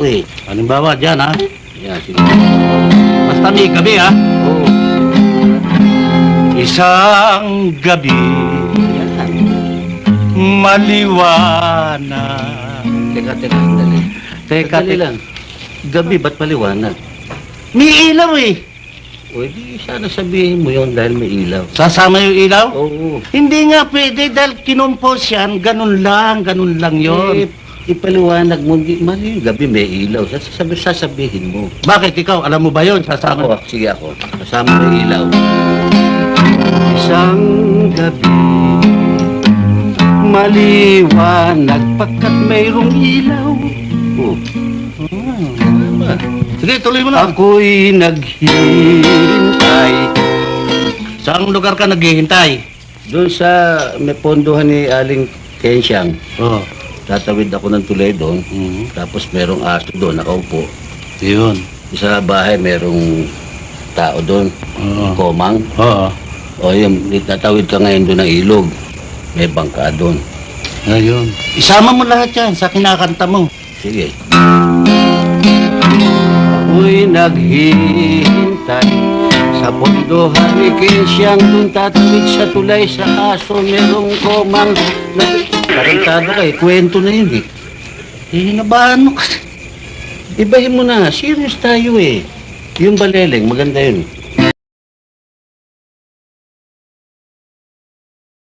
Eh, Halimbawa, dyan, ha? yan, sige. Basta may gabi, ha? Oo. Isang gabi, Yan. maliwanag. Teka, sandali. Teka, Sandali teka. lang. Gabi, ba't paliwanag? May ilaw, eh. O, di sana sabihin mo yun dahil may ilaw. Sasama yung ilaw? Oo. Hindi nga pwede dahil kinumpos yan. Ganun lang yun. Ipaliwanag mo, di, mali yung gabi may ilaw. Sasabihin mo. Bakit ikaw? Alam mo ba yun? Sasama Ako, sige ako. Kasama may ilaw. Isang gabi, maliwanag pagkat mayroong ilaw. Oh. Tama. Sige, tuloy mo na. Ako'y naghihintay Saan lugar ka naghihintay? doon sa may pondohan ni Aling Kensyang. Oo. Tatawid ako ng tulay doon. Tapos merong aso doon, nakaupo. Yun. Sa bahay merong tao doon, Oo. komang. Oo. O yun, tatawid ka ngayon doon ng ilog. May bangka doon. Ayun. Isama mo lahat yan sa kinakanta mo. Sige. Ako'y naghihintay sa pondohan ni Kensyang doon tatawid sa tulay sa aso merong komang. Tarantado ka eh, kwento na yun eh. Hinabahan mo kasi. Ibahin mo na, serious tayo eh. Yung baleleng, maganda yun.